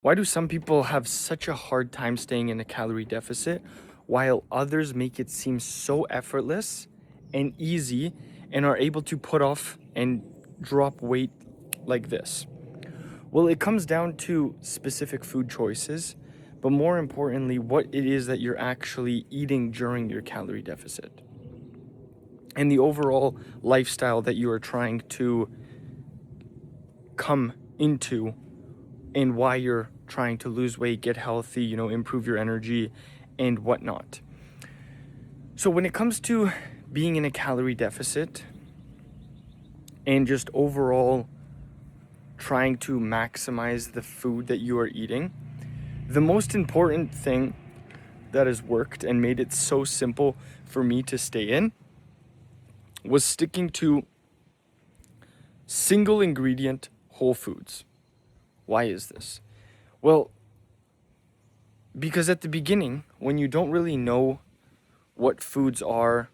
Why do some people have such a hard time staying in a calorie deficit while others make it seem so effortless and easy and are able to put off and drop weight like this? Well, it comes down to specific food choices, but more importantly, what it is that you're actually eating during your calorie deficit and the overall lifestyle that you are trying to come into and why you're trying to lose weight, get healthy, improve your energy and whatnot. So when it comes to being in a calorie deficit and just overall trying to maximize the food that you are eating, the most important thing that has worked and made it so simple for me to stay in was sticking to single ingredient whole foods. Why is this? Well, because at the beginning, when you don't really know what foods are,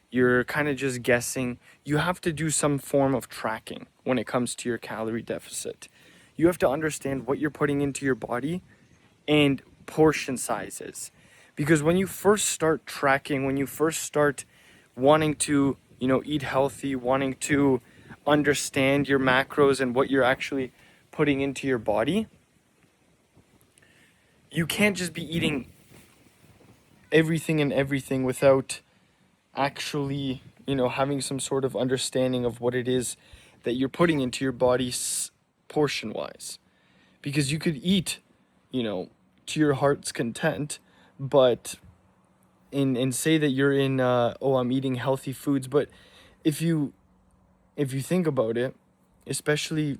you're kind of just guessing, you have to do some form of tracking when it comes to your calorie deficit. You have to understand what you're putting into your body and portion sizes. Because when you first start tracking, when you first start wanting to, eat healthy, wanting to understand your macros and what you're actually putting into your body, you can't just be eating everything without actually, having some sort of understanding of what it is that you're putting into your body portion wise. Because you could eat, to your heart's content, but and say that you're in I'm eating healthy foods, but if you think about it, especially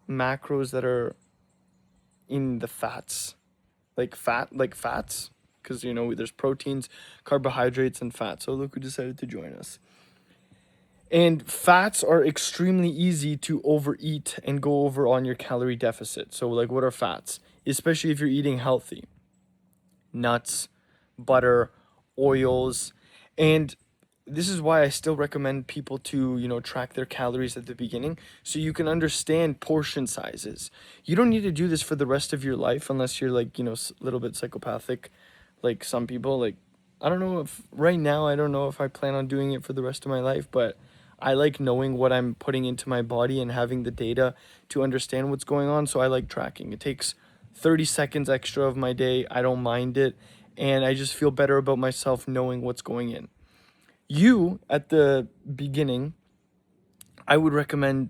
macros that are in the fats, like fats, because there's proteins, carbohydrates and fats. So look who decided to join us. And fats are extremely easy to overeat and go over on your calorie deficit. So like, what are fats? Especially if you're eating healthy: nuts, butter, oils. And this is why I still recommend people to, track their calories at the beginning so you can understand portion sizes. You don't need to do this for the rest of your life unless you're like, a little bit psychopathic, like some people. Like, I don't know if right now, I don't know if I plan on doing it for the rest of my life, but I like knowing what I'm putting into my body and having the data to understand what's going on. So I like tracking. It takes 30 seconds extra of my day. I don't mind it. And I just feel better about myself knowing what's going in. You, at the beginning, I would recommend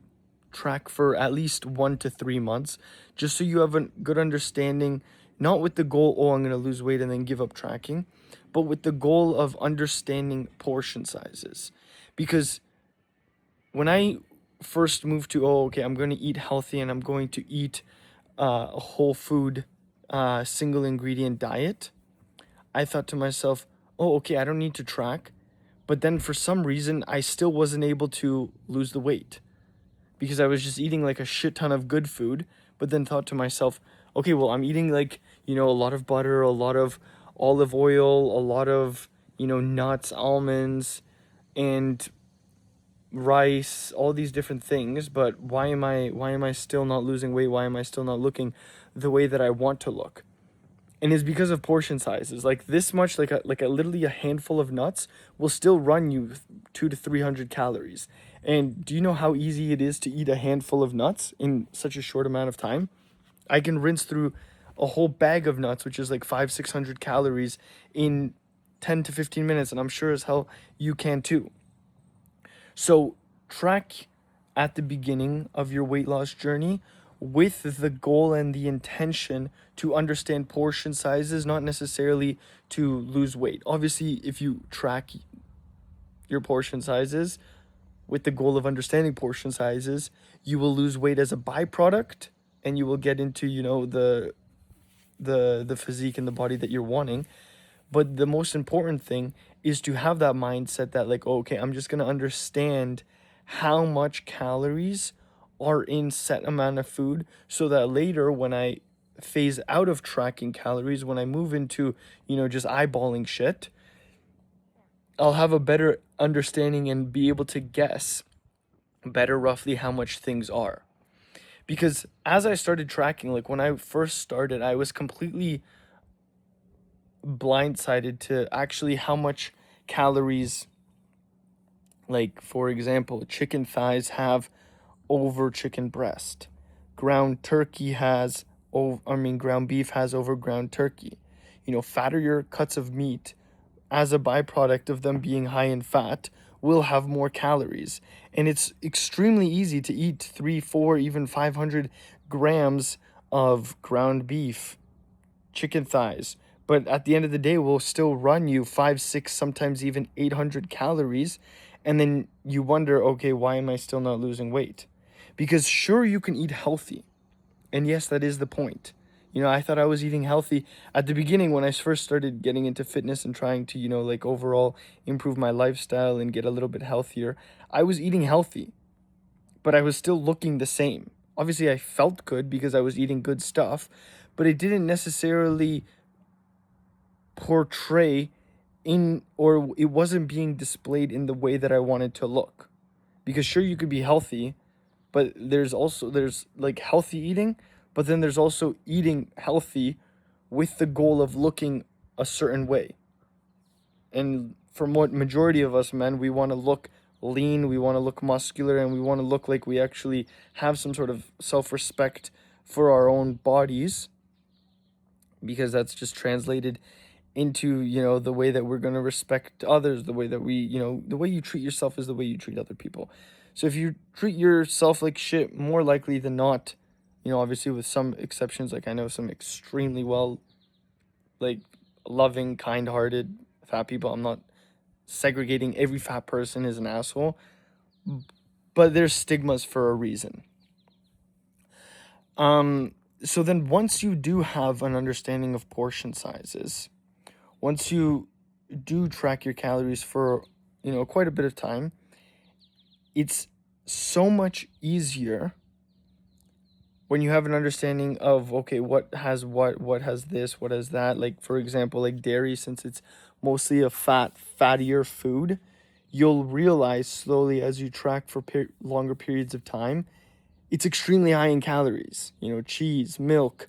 track for at least 1 to 3 months, just so you have a good understanding, not with the goal, oh, I'm going to lose weight and then give up tracking, but with the goal of understanding portion sizes. Because when I first moved to, okay, I'm going to eat healthy and I'm going to eat a whole food, single ingredient diet, I thought to myself, oh, okay, I don't need to track. But then for some reason, I still wasn't able to lose the weight because I was just eating like a shit ton of good food. But then thought to myself, okay, well, I'm eating like, a lot of butter, a lot of olive oil, a lot of, nuts, almonds, and rice, all these different things. But why am I still not losing weight? Why am I still not looking the way that I want to look? And it's because of portion sizes. Like this much, like a literally a handful of nuts will still run you 200 to 300 calories. And do you know how easy it is to eat a handful of nuts in such a short amount of time? I can rinse through a whole bag of nuts, which is like 500 to 600 calories, in 10 to 15 minutes, and I'm sure as hell you can too. So track at the beginning of your weight loss journey with the goal and the intention to understand portion sizes, not necessarily to lose weight. Obviously, if you track your portion sizes with the goal of understanding portion sizes, you will lose weight as a byproduct and you will get into, the physique and the body that you're wanting. But the most important thing is to have that mindset that like, okay, I'm just going to understand how much calories are in set amount of food so that later when I phase out of tracking calories, when I move into, just eyeballing shit, I'll have a better understanding and be able to guess better roughly how much things are. Because as I started tracking, like when I first started, I was completely blindsided to actually how much calories, like for example, chicken thighs have over chicken breast. Ground turkey has over, I mean, ground beef has over ground turkey. You know, fattier cuts of meat, as a byproduct of them being high in fat, will have more calories. And it's extremely easy to eat 3, 4, even 500 grams of ground beef, chicken thighs. But at the end of the day, will still run you 5, 6, sometimes even 800 calories. And then you wonder, okay, why am I still not losing weight? Because sure, you can eat healthy. And yes, that is the point. You know, I thought I was eating healthy at the beginning when I first started getting into fitness and trying to, you know, like overall improve my lifestyle and get a little bit healthier. I was eating healthy, but I was still looking the same. Obviously, I felt good because I was eating good stuff, but it didn't necessarily portray in, or it wasn't being displayed in the way that I wanted to look. Because sure, you could be healthy, but there's like healthy eating, but then there's also eating healthy with the goal of looking a certain way. And for what majority of us men, we want to look lean, we want to look muscular, and we want to look like we actually have some sort of self-respect for our own bodies, because that's just translated into, you know, the way that we're going to respect others, the way that we, you know, the way you treat yourself is the way you treat other people. So if you treat yourself like shit, more likely than not, you know, obviously with some exceptions, like I know some extremely well, like loving, kind-hearted fat people. I'm not segregating every fat person as an asshole, but there's stigmas for a reason. So then once you do have an understanding of portion sizes, once you do track your calories for, you know, quite a bit of time, it's so much easier when you have an understanding of, okay, what has what has this, what has that. Like for example, like dairy, since it's mostly a fattier food, you'll realize slowly as you track for longer periods of time, it's extremely high in calories. You know, cheese, milk,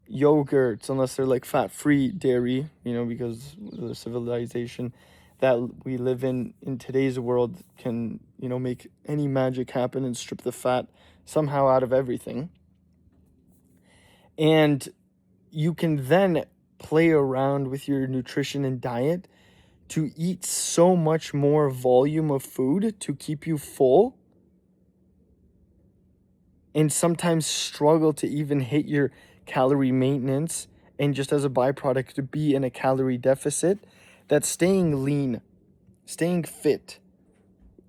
yogurts, unless they're like fat-free dairy, you know, because the civilization that we live in today's world can, you know, make any magic happen and strip the fat somehow out of everything. And you can then play around with your nutrition and diet to eat so much more volume of food to keep you full, and sometimes struggle to even hit your calorie maintenance, and just as a byproduct to be in a calorie deficit, that staying lean, staying fit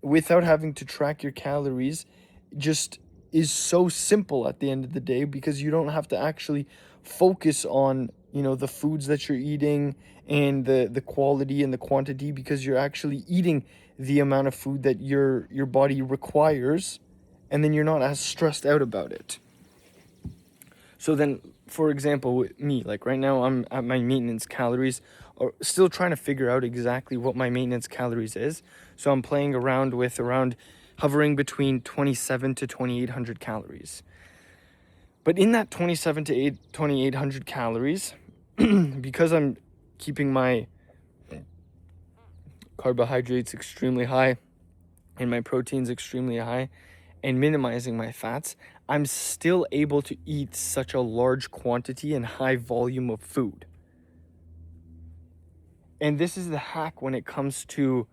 without having to track your calories just is so simple at the end of the day, because you don't have to actually focus on, you know, the foods that you're eating and the quality and the quantity, because you're actually eating the amount of food that your body requires, and then you're not as stressed out about it. So then, for example, with me, like right now, I'm at my maintenance calories, or still trying to figure out exactly what my maintenance calories is. So I'm playing around with hovering between 27 to 2,800 calories. But in that 27 to 2,800 calories, because I'm keeping my carbohydrates extremely high and my proteins extremely high, and minimizing my fats, I'm still able to eat such a large quantity and high volume of food. And this is the hack when it comes to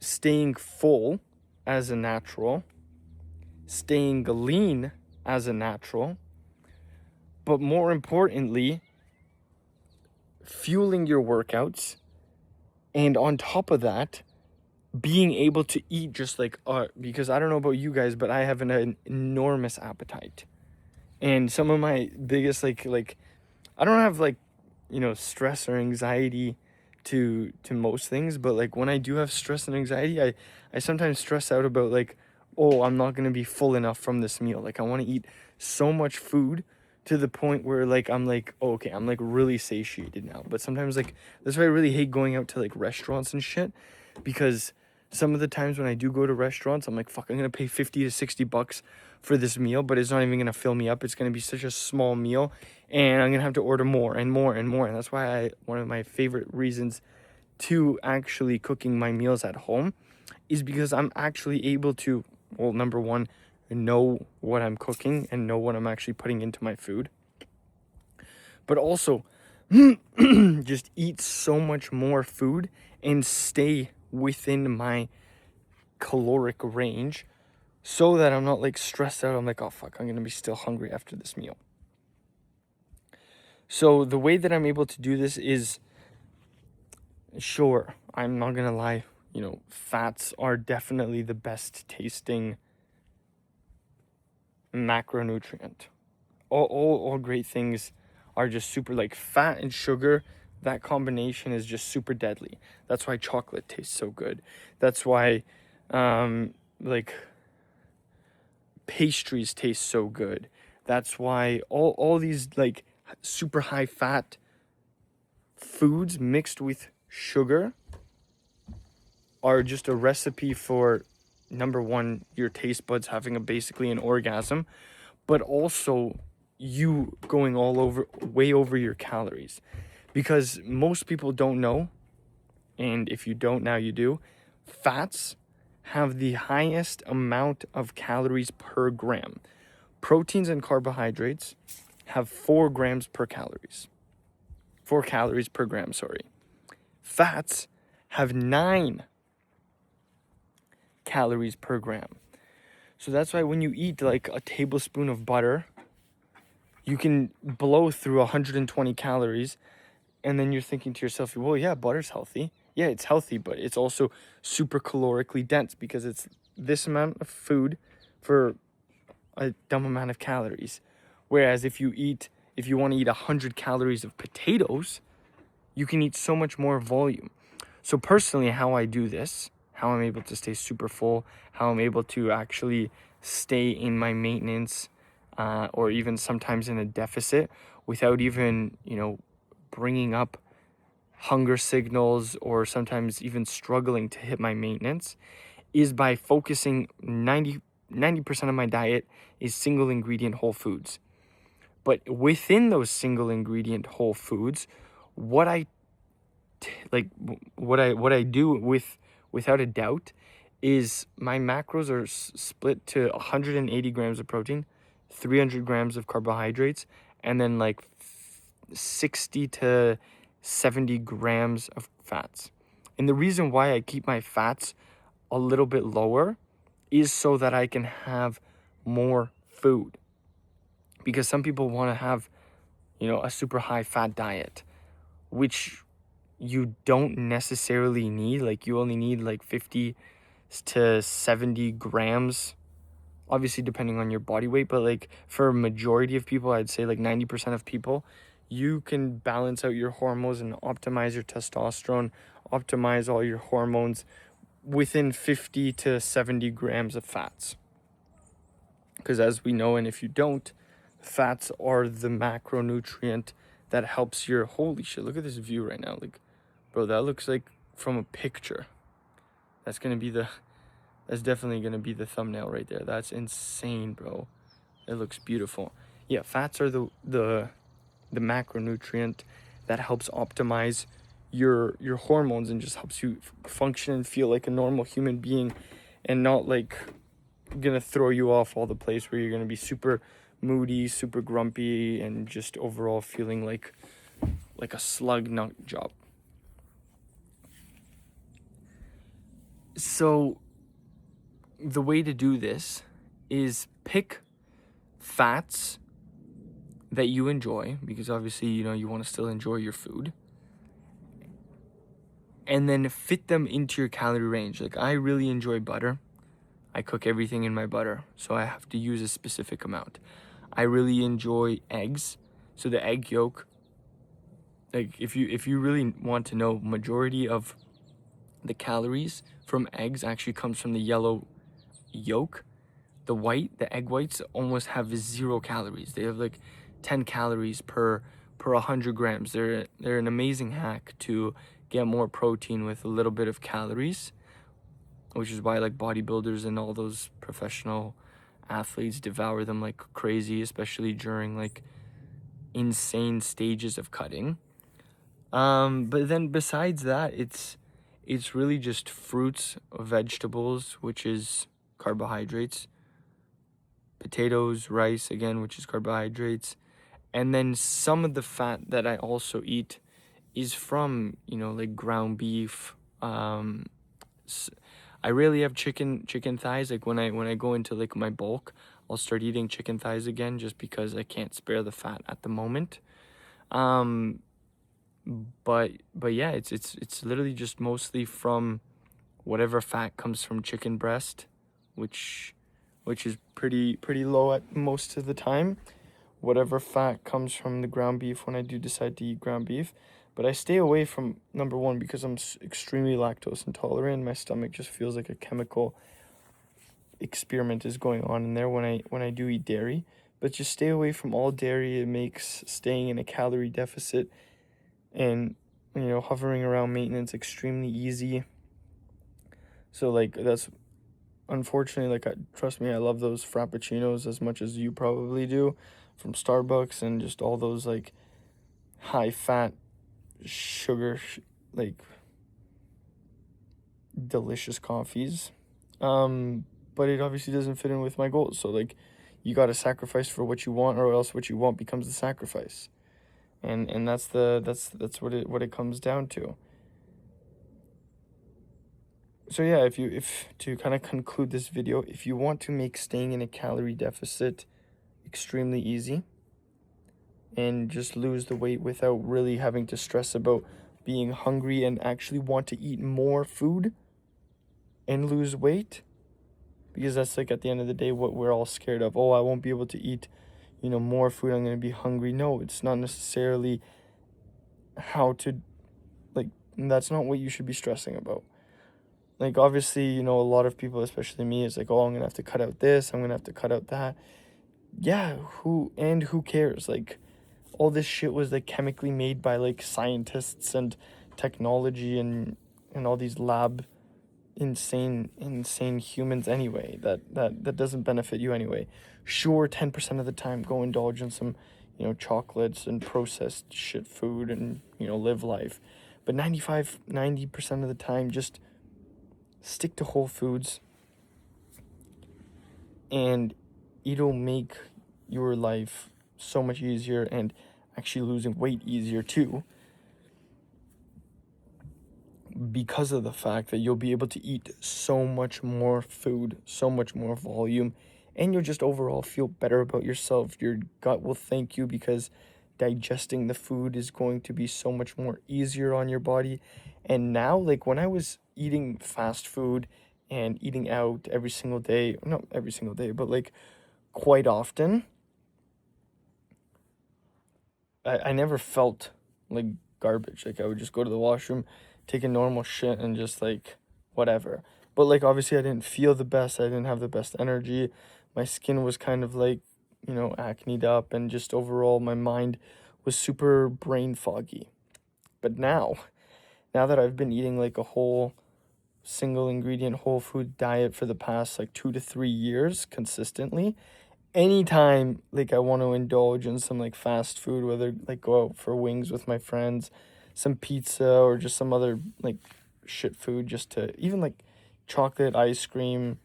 staying full as a natural, staying lean as a natural, but more importantly, fueling your workouts, and on top of that, being able to eat just like, because I don't know about you guys, but I have an enormous appetite. And some of my biggest, like I don't have like, you know, stress or anxiety to most things, but like when I do have stress and anxiety, I sometimes stress out about like, oh, I'm not going to be full enough from this meal. Like I want to eat so much food to the point where like I'm like, oh, okay, I'm like really satiated now. But sometimes like that's why I really hate going out to like restaurants and shit, because some of the times when I do go to restaurants, I'm like, fuck, I'm going to pay 50 to 60 bucks for this meal, but it's not even going to fill me up. It's going to be such a small meal, and I'm going to have to order more and more and more. And that's why one of my favorite reasons to actually cooking my meals at home is because I'm actually able to, well, number one, know what I'm cooking and know what I'm actually putting into my food, but also just eat so much more food and stay within my caloric range so that I'm not like stressed out. I'm like, oh fuck, I'm gonna be still hungry after this meal. So the way that I'm able to do this is, sure, I'm not gonna lie, fats are definitely the best tasting macronutrient. All great things are just super, like fat and sugar, that combination is just super deadly. That's why chocolate tastes so good. That's why like pastries taste so good. That's why all these like super high fat foods mixed with sugar are just a recipe for, number one, your taste buds having basically an orgasm, but also you going way over your calories. Because most people don't know, and if you don't now you do, fats have the highest amount of calories per gram. Proteins and carbohydrates have 4 grams per calories. 4 calories per gram, sorry. Fats have 9 calories per gram. So that's why when you eat like a tablespoon of butter, you can blow through 120 calories, and then you're thinking to yourself, well, yeah, butter's healthy. Yeah, it's healthy, but it's also super calorically dense because it's this amount of food for a dumb amount of calories. Whereas if you want to eat 100 calories of potatoes, you can eat so much more volume. So personally, how I do this, how I'm able to stay super full, how I'm able to actually stay in my maintenance, or even sometimes in a deficit without even, bringing up hunger signals or sometimes even struggling to hit my maintenance, is by focusing 90% of my diet is single ingredient whole foods. But within those single ingredient whole foods, what I do without a doubt is my macros are split to 180 grams of protein, 300 grams of carbohydrates, and then like 60 to 70 grams of fats. And the reason why I keep my fats a little bit lower is so that I can have more food. Because some people want to have, a super high fat diet, which you don't necessarily need. Like you only need like 50 to 70 grams, obviously depending on your body weight, but like for a majority of people, I'd say like 90% of people, you can balance out your hormones and optimize your testosterone, optimize all your hormones within 50 to 70 grams of fats. Because as we know, and if you don't, fats are the macronutrient that helps your, holy shit, look at this view right now. Like, bro, that looks like from a picture. That's definitely gonna be the thumbnail right there. That's insane, bro. It looks beautiful. Yeah, fats are the macronutrient that helps optimize your hormones and just helps you function and feel like a normal human being, and not like gonna throw you off all the place where you're gonna be super moody, super grumpy, and just overall feeling like a slug nut job. So the way to do this is pick fats that you enjoy, because obviously, you want to still enjoy your food, and then fit them into your calorie range. Like I really enjoy butter. I cook everything in my butter, so I have to use a specific amount. I really enjoy eggs, so the egg yolk, like if you really want to know, majority of the calories from eggs actually comes from the yellow yolk. The egg whites almost have 0 calories. They have like 10 calories per 100 grams. They're an amazing hack to get more protein with a little bit of calories, which is why like bodybuilders and all those professional athletes devour them like crazy, especially during like insane stages of cutting. But then besides that, it's really just fruits, vegetables, which is carbohydrates, potatoes, rice again, which is carbohydrates, and then some of the fat that I also eat is from, like ground beef. I rarely have chicken thighs. Like when I go into like my bulk, I'll start eating chicken thighs again just because I can't spare the fat at the moment. Um, but yeah, it's literally just mostly from whatever fat comes from chicken breast, which is pretty low at most of the time. Whatever fat comes from the ground beef when I do decide to eat ground beef. But I stay away from number one because I'm extremely lactose intolerant. My stomach just feels like a chemical experiment is going on in there when I do eat dairy. But just stay away from all dairy. It makes staying in a calorie deficit and hovering around maintenance extremely easy. So like that's unfortunately, like, trust me, I love those frappuccinos as much as you probably do from Starbucks, and just all those like high fat sugar like delicious coffees. But it obviously doesn't fit in with my goals. So like you got to sacrifice for what you want, or else what you want becomes the sacrifice. And that's what it comes down to. So yeah, if to kind of conclude this video, if you want to make staying in a calorie deficit extremely easy and just lose the weight without really having to stress about being hungry and actually want to eat more food and lose weight, because that's like at the end of the day what we're all scared of. Oh, I won't be able to eat more food, I'm going to be hungry. No, it's not necessarily how to, like, that's not what you should be stressing about. Like, obviously, a lot of people, especially me, is like, oh, I'm gonna have to cut out this, I'm gonna have to cut out that. Yeah, who cares? Like, all this shit was like chemically made by like scientists and technology and all these lab insane humans anyway. That doesn't benefit you anyway. Sure, 10% of the time go indulge in some, chocolates and processed shit food and, live life. But 90% of the time, just stick to whole foods, and it'll make your life so much easier, and actually losing weight easier too, because of the fact that you'll be able to eat so much more food, so much more volume, and you'll just overall feel better about yourself. Your gut will thank you because digesting the food is going to be so much more easier on your body. And now, like, when I was eating fast food and eating out every single day, not every single day, but like quite often, I never felt like garbage. Like, I would just go to the washroom, take a normal shit, and just like whatever. But like, obviously I didn't feel the best. I didn't have the best energy. My skin was kind of like, acneed up, and just overall my mind was super brain foggy. But now that I've been eating like a whole single ingredient whole food diet for the past like 2 to 3 years consistently, anytime like I want to indulge in some like fast food, whether like go out for wings with my friends, some pizza, or just some other like shit food, just to even like chocolate, ice cream,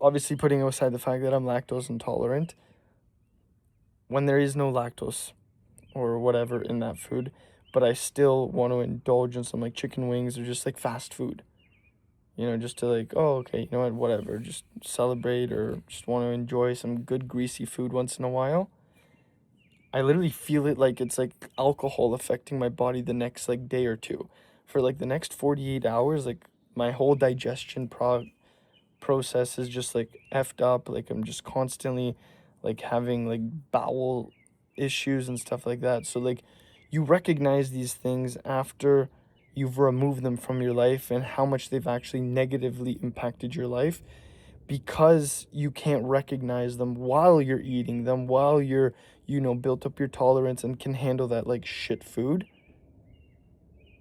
obviously putting aside the fact that I'm lactose intolerant, when there is no lactose or whatever in that food, but I still want to indulge in some like chicken wings or just like fast food, just to like, oh, okay, whatever, just celebrate or just want to enjoy some good greasy food once in a while. I literally feel it like it's like alcohol affecting my body the next like day or two. For like the next 48 hours, like my whole digestion process is just like effed up. Like, I'm just constantly like having like bowel issues and stuff like that. So like, you recognize these things after you've removed them from your life, and how much they've actually negatively impacted your life, because you can't recognize them while you're eating them, while you're, built up your tolerance and can handle that like shit food,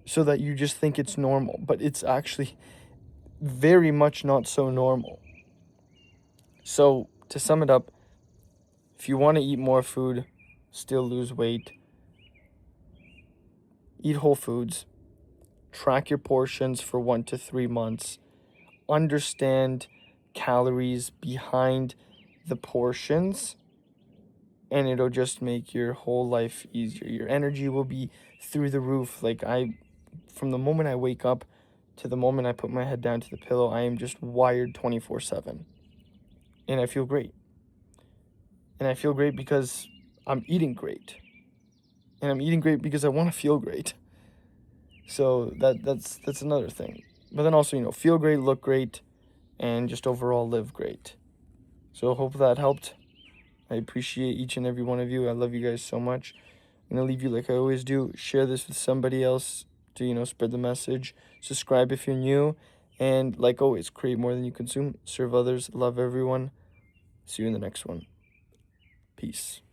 so that you just think it's normal, but it's actually very much not so normal. So to sum it up, if you want to eat more food, still lose weight, eat whole foods, track your portions for 1 to 3 months, understand calories behind the portions, and it'll just make your whole life easier. Your energy will be through the roof. From the moment I wake up to the moment I put my head down to the pillow, I am just wired 24/7. And I feel great. And I feel great because I'm eating great. And I'm eating great because I want to feel great. So that's another thing. But then also, feel great, look great, and just overall live great. So I hope that helped. I appreciate each and every one of you. I love you guys so much. I'm going to leave you like I always do. Share this with somebody else to, spread the message. Subscribe if you're new. And like always, create more than you consume. Serve others. Love everyone. See you in the next one. Peace.